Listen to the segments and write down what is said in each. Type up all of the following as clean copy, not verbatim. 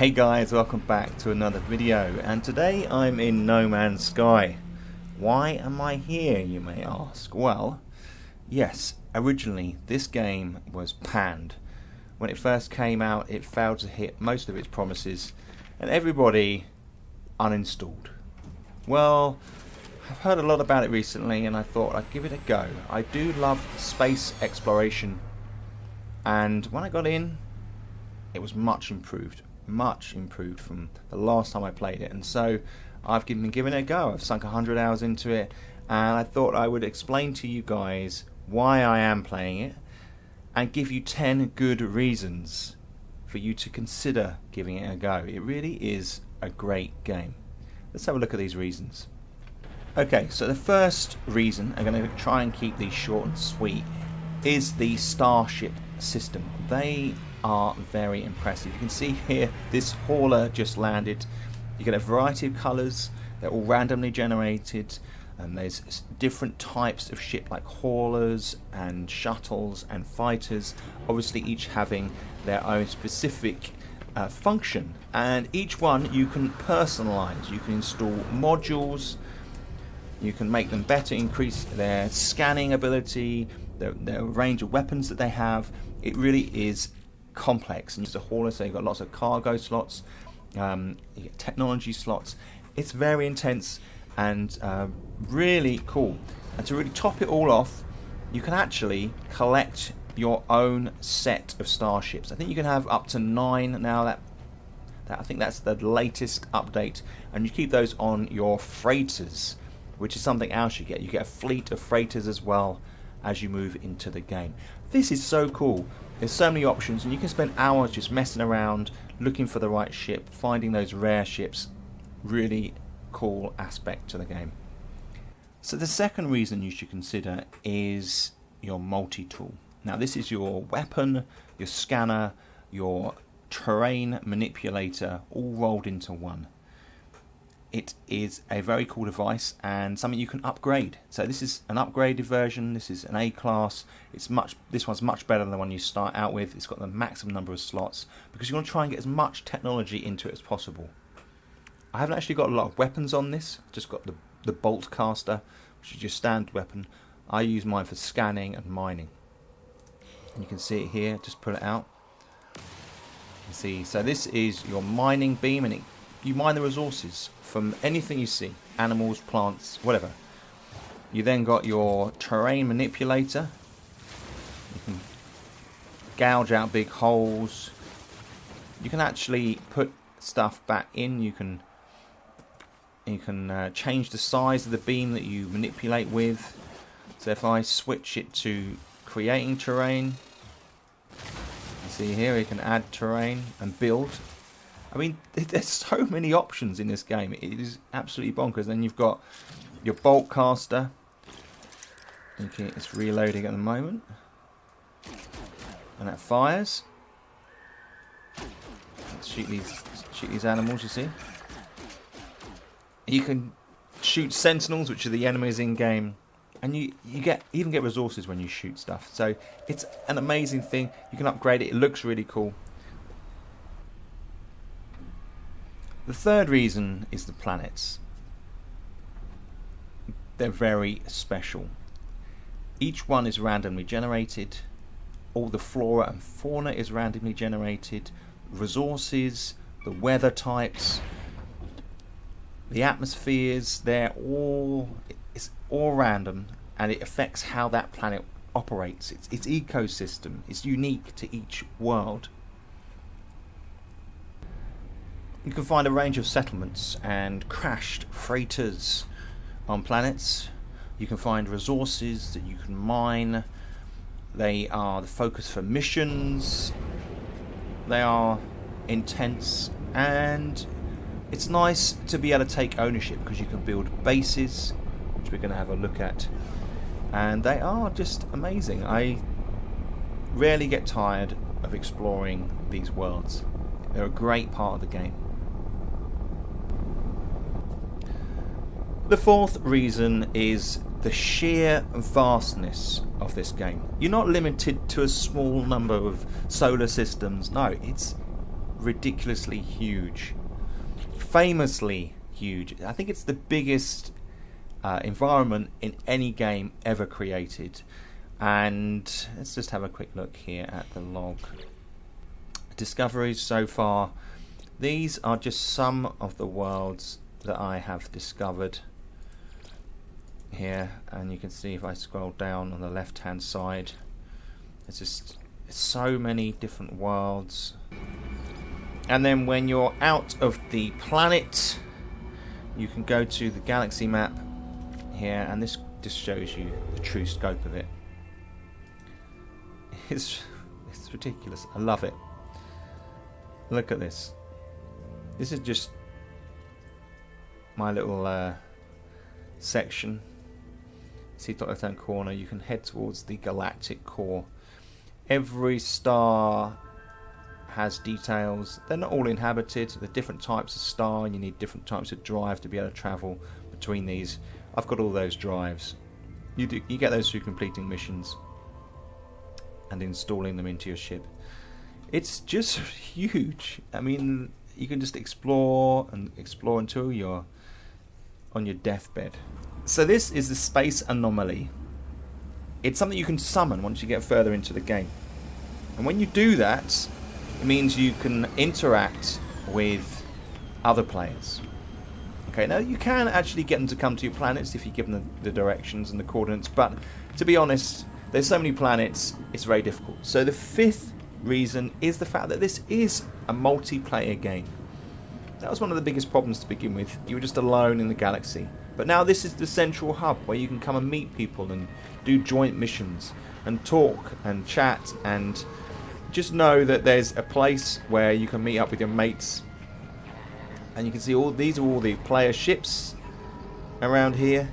Hey guys, welcome back to another video, and today I'm in No Man's Sky. Why am I here, you may ask? Well, yes, originally this game was panned. When it first came out, it failed to hit most of its promises, and everybody uninstalled. Well, I've heard a lot about it recently, and I thought I'd give it a go. I do love space exploration, and when I got in, it was much improved from the last time I played it, and so I've been giving it a go. I've sunk 100 hours into it, and I thought I would explain to you guys why I am playing it and give you 10 good reasons for you to consider giving it a go. It really is a great game. Let's have a look at these reasons. Okay, so the first reason, I'm going to try and keep these short and sweet, is the starship system. They are very impressive. You can see here this hauler just landed. You get a variety of colours, they're all randomly generated, and there's different types of ship like haulers and shuttles and fighters, obviously each having their own specific function, and each one you can personalise. You can install modules, you can make them better, increase their scanning ability, the range of weapons that they have. It really is complex. And it's a hauler, so you've got lots of cargo slots, you get technology slots. It's very intense and really cool. And to really top it all off, you can actually collect your own set of starships. I think you can have up to 9 now. That I think that's the latest update, and you keep those on your freighters, which is something else you get. You get a fleet of freighters as well as you move into the game. This is so cool. There's so many options, and you can spend hours just messing around, looking for the right ship, finding those rare ships. Really cool aspect to the game. So the second reason you should consider is your multi-tool. Now this is your weapon, your scanner, your terrain manipulator, all rolled into one. It is a very cool device and something you can upgrade. So this is an upgraded version. This is an A class. This one's much better than the one you start out with. It's got the maximum number of slots because you want to try and get as much technology into it as possible. I haven't actually got a lot of weapons on this. I've just got the bolt caster, which is your standard weapon. I use mine for scanning and mining. And you can see it here. Just pull it out. You see. So this is your mining beam, and you mine the resources from anything you see, animals, plants, whatever. You then got your terrain manipulator. You can gouge out big holes. You can actually put stuff back in. You can change the size of the beam that you manipulate with. So if I switch it to creating terrain, you see here you can add terrain and build. I mean, there's so many options in this game. It is absolutely bonkers. Then you've got your bolt caster. Okay, it's reloading at the moment, and that fires. Let's shoot these animals. You see, you can shoot sentinels, which are the enemies in game, and you even get resources when you shoot stuff. So it's an amazing thing. You can upgrade it. It looks really cool. The third reason is the planets. They're very special. Each one is randomly generated. All the flora and fauna is randomly generated. Resources, the weather types, the atmospheres, it's all random, and it affects how that planet operates. Its ecosystem is unique to each world. You can find a range of settlements and crashed freighters on planets. You can find resources that you can mine. They are the focus for missions. They are intense, and it's nice to be able to take ownership because you can build bases, which we're going to have a look at, and they are just amazing. I rarely get tired of exploring these worlds. They're a great part of the game. The fourth reason is the sheer vastness of this game. You're not limited to a small number of solar systems. No, it's ridiculously huge, famously huge. I think it's the biggest environment in any game ever created. And let's just have a quick look here at the log. Discoveries so far. These are just some of the worlds that I have discovered here, and you can see if I scroll down on the left hand side, it's so many different worlds. And then when you're out of the planet, you can go to the galaxy map here, and this just shows you the true scope of it. It's ridiculous. I love it. Look at this. This is just my little section. See, top left hand corner, you can head towards the galactic core. Every star has details. They're not all inhabited. They're different types of star, and you need different types of drive to be able to travel between these. I've got all those drives. You get those through completing missions and installing them into your ship. It's just huge. I mean, you can just explore and explore until you're on your deathbed. So this is the space anomaly. It's something you can summon once you get further into the game. And when you do that, it means you can interact with other players. Okay, now you can actually get them to come to your planets if you give them the directions and the coordinates, but to be honest, there's so many planets, it's very difficult. So the fifth reason is the fact that this is a multiplayer game. That was one of the biggest problems to begin with. You were just alone in the galaxy. But now this is the central hub where you can come and meet people and do joint missions and talk and chat, and just know that there's a place where you can meet up with your mates. And you can see these are all the player ships around here.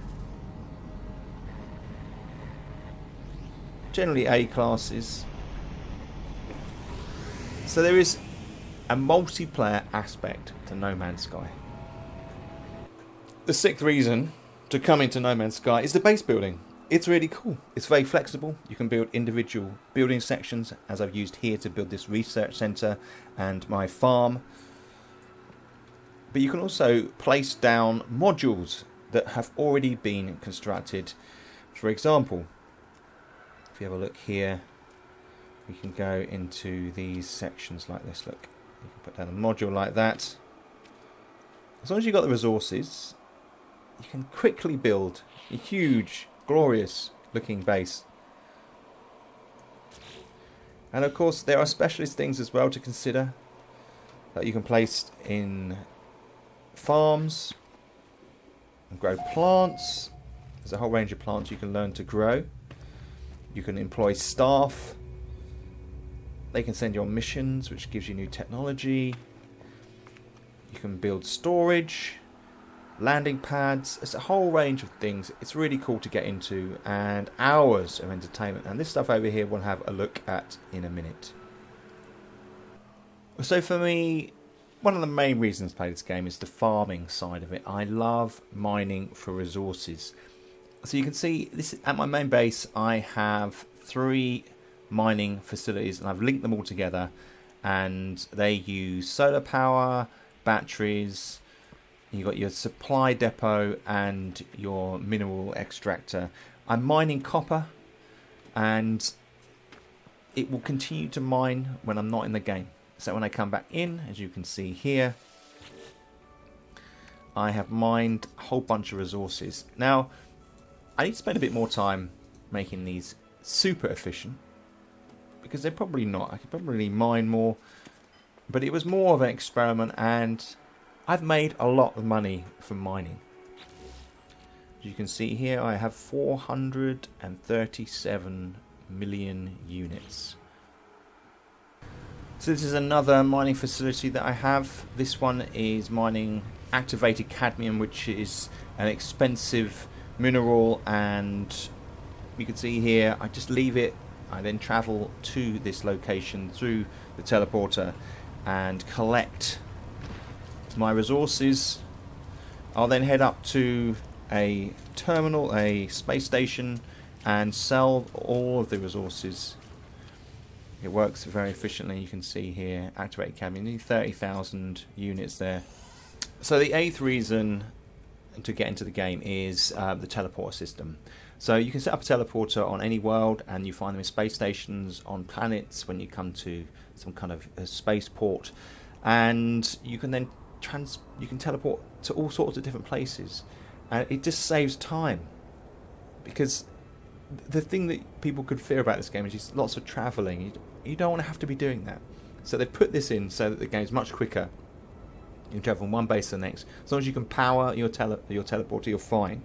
Generally A classes. So there is a multiplayer aspect to No Man's Sky. The sixth reason to come into No Man's Sky is the base building. It's really cool. It's very flexible. You can build individual building sections, as I've used here to build this research center and my farm. But you can also place down modules that have already been constructed. For example, if you have a look here, we can go into these sections like this. Look, you can put down a module like that. As long as you've got the resources, you can quickly build a huge, glorious looking base. And of course there are specialist things as well to consider that you can place in farms and grow plants. There's a whole range of plants you can learn to grow. You can employ staff. They can send you on missions, which gives you new technology. You can build storage, landing pads. There's a whole range of things. It's really cool to get into, and hours of entertainment. And this stuff over here we'll have a look at in a minute. So for me, one of the main reasons to play this game is the farming side of it. I love mining for resources. So you can see this at my main base. I have 3 mining facilities, and I've linked them all together, and they use solar power, batteries. You've got your supply depot and your mineral extractor. I'm mining copper, and it will continue to mine when I'm not in the game. So when I come back in, as you can see here, I have mined a whole bunch of resources. Now, I need to spend a bit more time making these super efficient, because they're probably not. I could probably mine more, but it was more of an experiment, and I've made a lot of money from mining. As you can see here, I have 437 million units. So this is another mining facility that I have. This one is mining activated cadmium, which is an expensive mineral, and you can see here I just leave it. I then travel to this location through the teleporter and collect my resources. I'll then head up to a terminal, a space station, and sell all of the resources It works very efficiently. You can see here, activated cabin, nearly 30,000 units there. So the 8th reason to get into the game is the teleporter system. So you can set up a teleporter on any world, and you find them in space stations, on planets when you come to some kind of a spaceport, and you can then teleport to all sorts of different places, and it just saves time. Because the thing that people could fear about this game is just lots of travelling. You don't want to have to be doing that. So they've put this in so that the game's much quicker. You can travel from one base to the next. As long as you can power your teleporter, you're fine.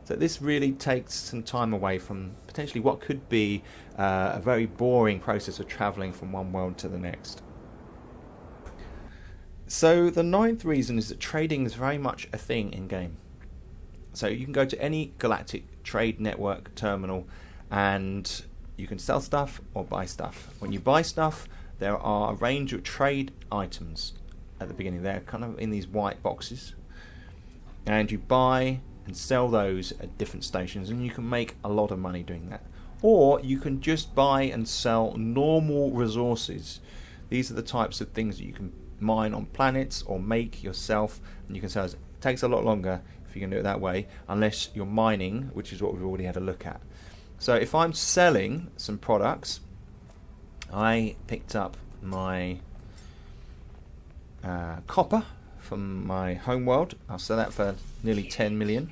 So this really takes some time away from potentially what could be a very boring process of travelling from one world to the next. So the 9th reason is that trading is very much a thing in game. So you can go to any galactic trade network terminal and you can sell stuff or buy stuff. When you buy stuff, there are a range of trade items at the beginning. They're kind of in these white boxes, and you buy and sell those at different stations, and you can make a lot of money doing that. Or you can just buy and sell normal resources. These are the types of things that you can mine on planets or make yourself, and you can sell. It takes a lot longer if you can do it that way, unless you're mining, which is what we've already had a look at. So if I'm selling some products, I picked up my copper from my home world. I'll sell that for nearly 10 million.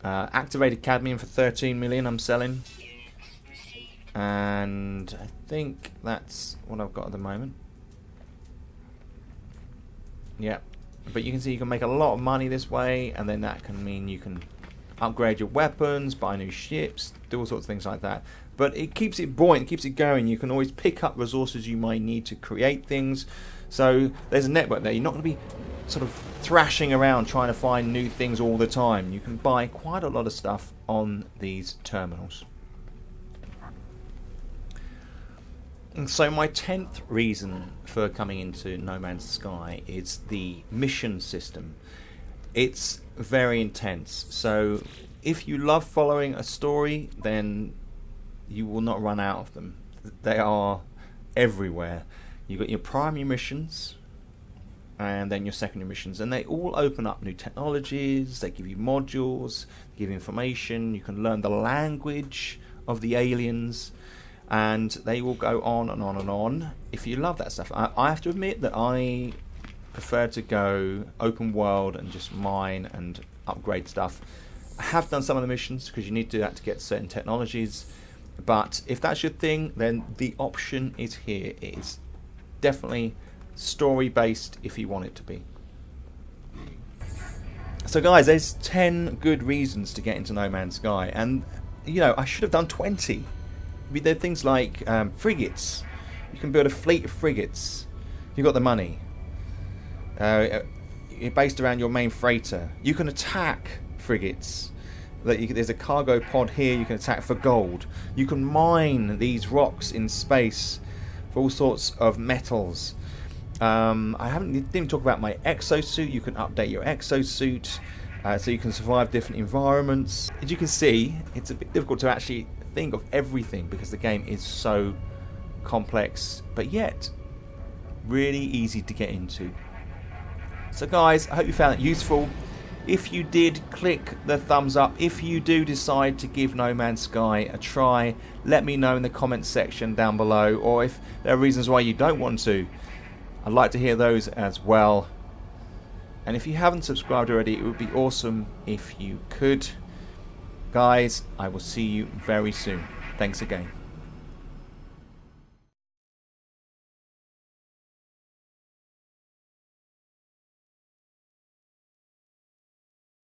Activated cadmium for 13 million I'm selling. And I think that's what I've got at the moment. Yeah. But you can see you can make a lot of money this way, and then that can mean you can upgrade your weapons, buy new ships, do all sorts of things like that. But it keeps it buoyant, keeps it going. You can always pick up resources you might need to create things. So there's a network there. You're not going to be sort of thrashing around trying to find new things all the time. You can buy quite a lot of stuff on these terminals. And so my 10th reason for coming into No Man's Sky is the mission system. It's very intense. So if you love following a story, then you will not run out of them. They are everywhere. You've got your primary missions and then your secondary missions, and they all open up new technologies. They give you modules, give you information. You can learn the language of the aliens, and they will go on and on and on. If you love that stuff, I have to admit that I prefer to go open world and just mine and upgrade stuff. I have done some of the missions because you need to do that to get certain technologies, but if that's your thing, then the option is here. It is definitely story based if you want it to be. So guys, there's 10 good reasons to get into No Man's Sky, and you know, I should have done 20. There are things like frigates. You can build a fleet of frigates. You've got the money. You're based around your main freighter. You can attack frigates. There's a cargo pod here you can attack for gold. You can mine these rocks in space for all sorts of metals. Didn't even talk about my exosuit. You can update your exosuit so you can survive different environments. As you can see, it's a bit difficult to actually think of everything because the game is so complex, but yet really easy to get into. So guys, I hope you found it useful. If you did, click the thumbs up. If you do decide to give No Man's Sky a try, let me know in the comments section down below, or if there are reasons why you don't want to, I'd like to hear those as well. And if you haven't subscribed already, it would be awesome if you could. Guys, I will see you very soon. Thanks again.